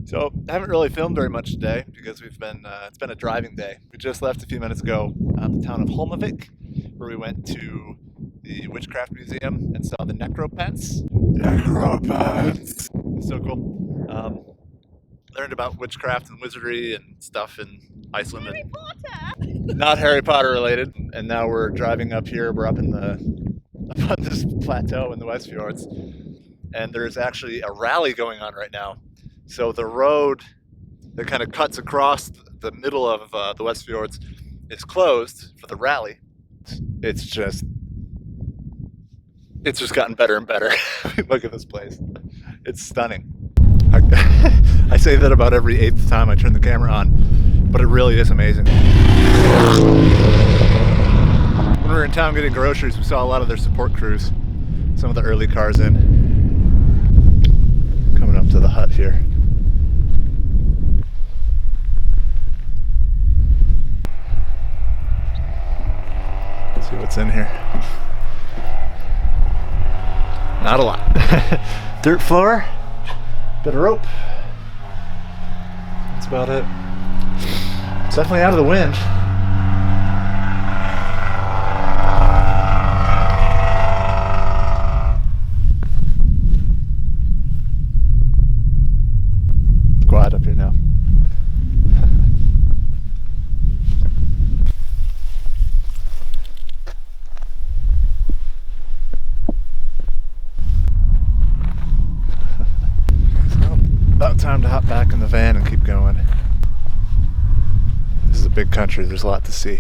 So I haven't really filmed very much today because we've been it's been a driving day. We just left a few minutes ago out of the town of Holmavik, where we went to the Witchcraft Museum and saw the necropets. Necropets! It's so cool. Learned about witchcraft and wizardry and stuff in Iceland. Harry Potter! Not Harry Potter related. And now we're driving up here. We're up on this plateau in the Westfjords, and there's actually a rally going on right now. So the road that kind of cuts across the middle of the Westfjords is closed for the rally. It's just gotten better and better. Look at this place. It's stunning. I say that about every 8th time I turn the camera on, but it really is amazing. When we were in town getting groceries, we saw a lot of their support crews. Some of the early cars in. Coming up to the hut here. Let's see what's in here. Not a lot. Dirt floor, bit of rope. That's about it. It's definitely out of the wind. It's quiet up here now. About time to hop back in the van and keep going. This is a big country, there's a lot to see.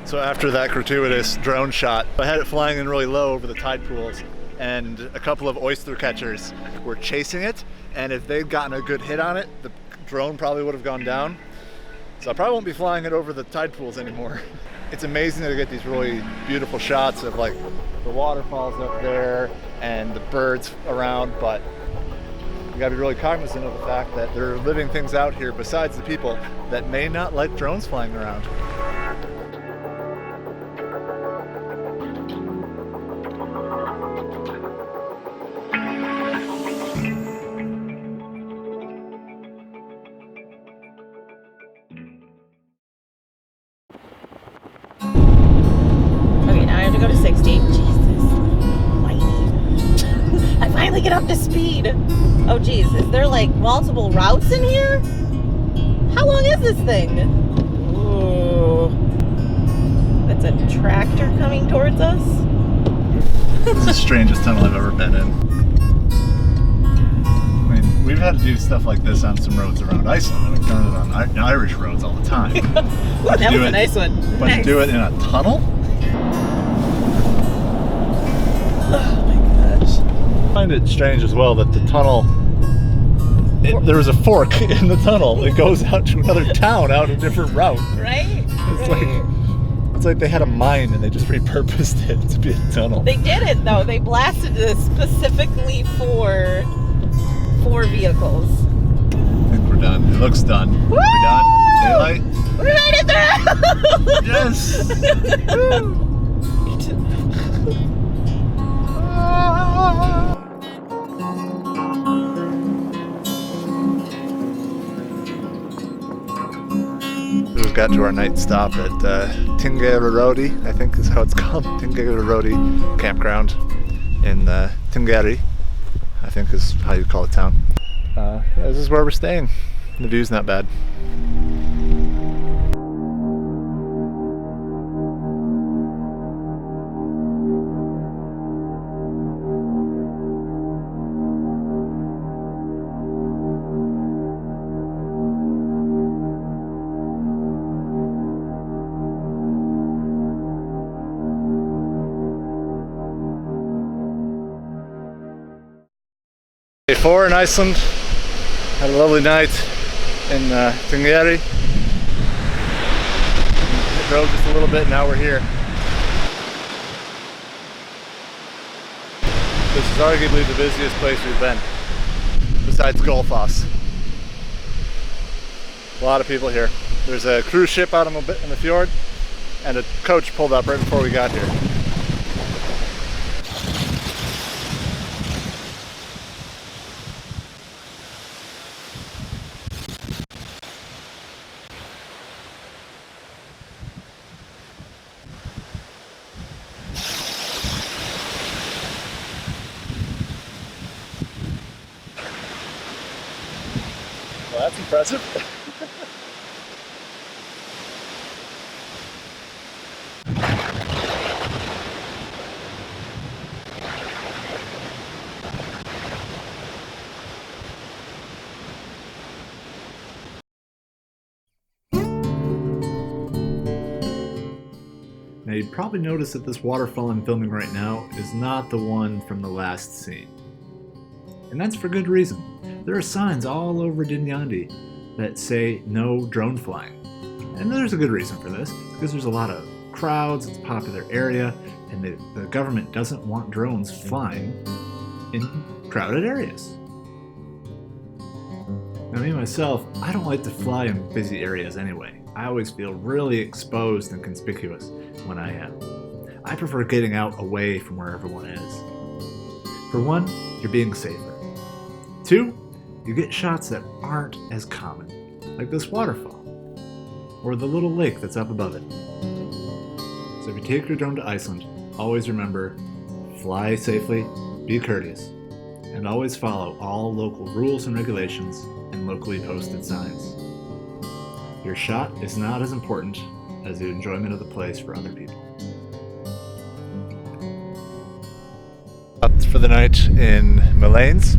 So after that gratuitous drone shot, I had it flying in really low over the tide pools, and a couple of oyster catchers were chasing it, and if they'd gotten a good hit on it, the drone probably would have gone down. So I probably won't be flying it over the tide pools anymore. It's amazing to get these really beautiful shots of like the waterfalls up there and the birds around, but you gotta be really cognizant of the fact that there are living things out here besides the people that may not like drones flying around. Get up to speed. Oh geez, is there like multiple routes in here? How long is this thing? Ooh. That's a tractor coming towards us. This is the strangest tunnel I've ever been in. I mean, we've had to do stuff like this on some roads around Iceland, and we've done it on Irish roads all the time. But that was a nice one. But nice. To do it in a tunnel? I find it strange as well that the tunnel, there was a fork in the tunnel. It goes out to another town out a different route. Right? It's like they had a mine and they just repurposed it to be a tunnel. They did it though. They blasted this specifically for vehicles. I think we're done. It looks done. Woo! Are we done? Daylight? We made it through! Yes! We've got to our night stop at Þingeyri, I think is how it's called. Þingeyri campground in Þingeyri, I think is how you call it town. Yeah, this is where we're staying. The view's not bad. before in Iceland. Had a lovely night in Þingeyri. Drove just a little bit, now we're here. This is arguably the busiest place we've been, besides Gullfoss. A lot of people here. There's a cruise ship out in the fjord, and a coach pulled up right before we got here. Well, that's impressive. Now you'd probably notice that this waterfall I'm filming right now is not the one from the last scene. And that's for good reason. There are signs all over Þingeyri that say no drone flying. And there's a good reason for this, because there's a lot of crowds, it's a popular area, and the government doesn't want drones flying in crowded areas. Now me myself, I don't like to fly in busy areas anyway. I always feel really exposed and conspicuous when I am. I prefer getting out away from where everyone is. For one, you're being safer. Two, you get shots that aren't as common, like this waterfall, or the little lake that's up above it. So if you take your drone to Iceland, always remember, fly safely, be courteous, and always follow all local rules and regulations and locally posted signs. Your shot is not as important as the enjoyment of the place for other people. Up for the night in Melanes,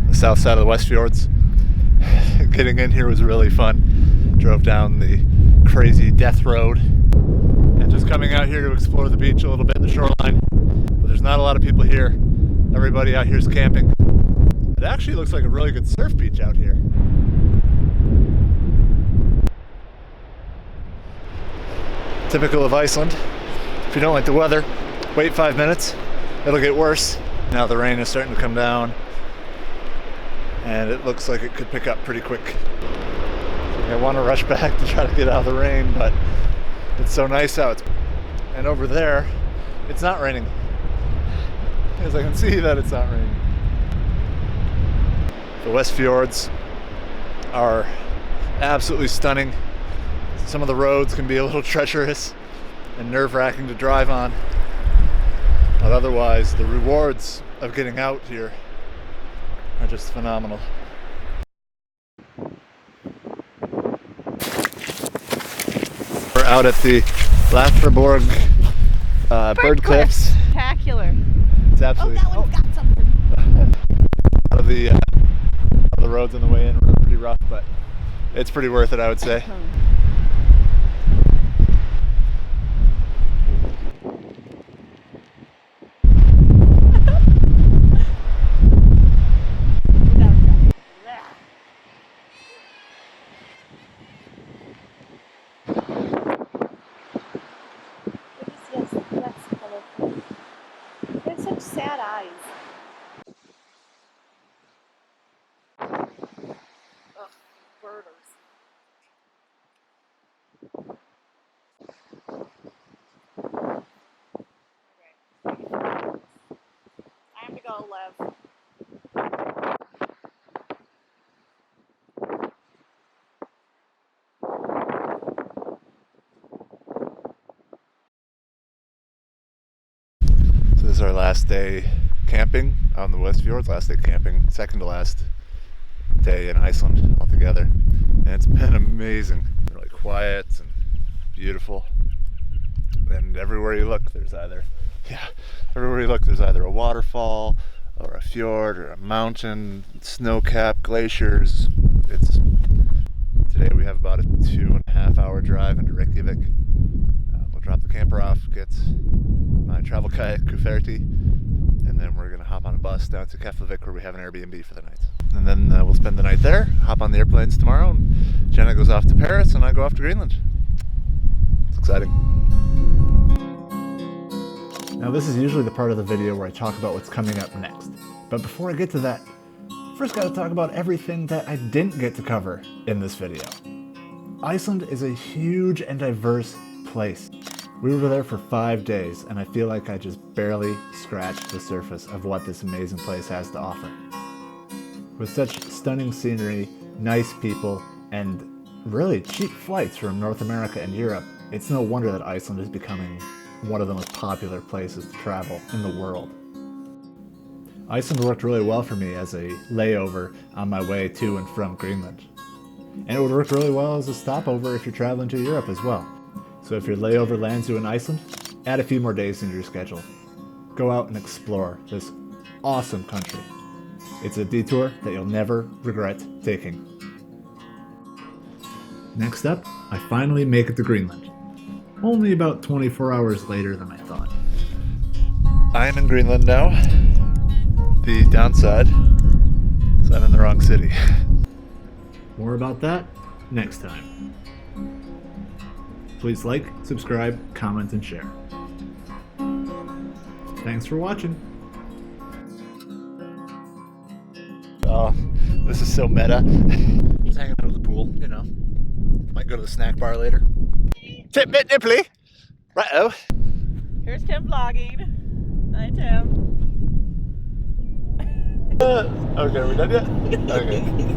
the south side of the Westfjords. Getting in here was really fun. Drove down the crazy death road and just coming out here to explore the beach a little bit, the shoreline. But there's not a lot of people here. Everybody out here is camping. It actually looks like a really good surf beach out here. Typical of Iceland. If you don't like the weather, wait 5 minutes. It'll get worse. Now the rain is starting to come down, and it looks like it could pick up pretty quick. I want to rush back to try to get out of the rain, but it's so nice out. And over there, it's not raining. As I can see that it's not raining. The Westfjords are absolutely stunning. Some of the roads can be a little treacherous and nerve-wracking to drive on, but otherwise the rewards of getting out here are just phenomenal. We're out at the Lafraborg bird cliffs. Spectacular. It's absolutely. Oh, that one's got something. A lot of the roads on the way in were pretty rough, but it's pretty worth it, I would say. Sad eyes. Ugh, birders. Okay. Time to go, Lev. So this is our last day camping out in the Westfjords, last day camping, second to last day in Iceland altogether. And it's been amazing. Really quiet and beautiful. And everywhere you look there's either a waterfall or a fjord or a mountain, snow-capped glaciers. Today we have about a 2.5 hour drive into Reykjavik. We'll drop the camper off, get my travel kayak Kuferti, and then we're gonna hop on a bus down to Keflavik where we have an Airbnb for the night. And then we'll spend the night there, hop on the airplanes tomorrow, and Jenna goes off to Paris and I go off to Greenland. It's exciting. Now this is usually the part of the video where I talk about what's coming up next. But before I get to that, first gotta talk about everything that I didn't get to cover in this video. Iceland is a huge and diverse place. We were there for 5 days and I feel like I just barely scratched the surface of what this amazing place has to offer. With such stunning scenery, nice people, and really cheap flights from North America and Europe, it's no wonder that Iceland is becoming one of the most popular places to travel in the world. Iceland worked really well for me as a layover on my way to and from Greenland. And it would work really well as a stopover if you're traveling to Europe as well. So if your layover lands you in Iceland, add a few more days into your schedule. Go out and explore this awesome country. It's a detour that you'll never regret taking. Next up, I finally make it to Greenland. Only about 24 hours later than I thought. I am in Greenland now. The downside is I'm in the wrong city. More about that next time. Please like, subscribe, comment, and share. Thanks for watching. Oh, this is so meta. Just hanging out at the pool, you know. Might go to the snack bar later. Tip-bit nipply! Right-o. Here's Tim vlogging. Hi, Tim. Okay, are we done yet? Okay.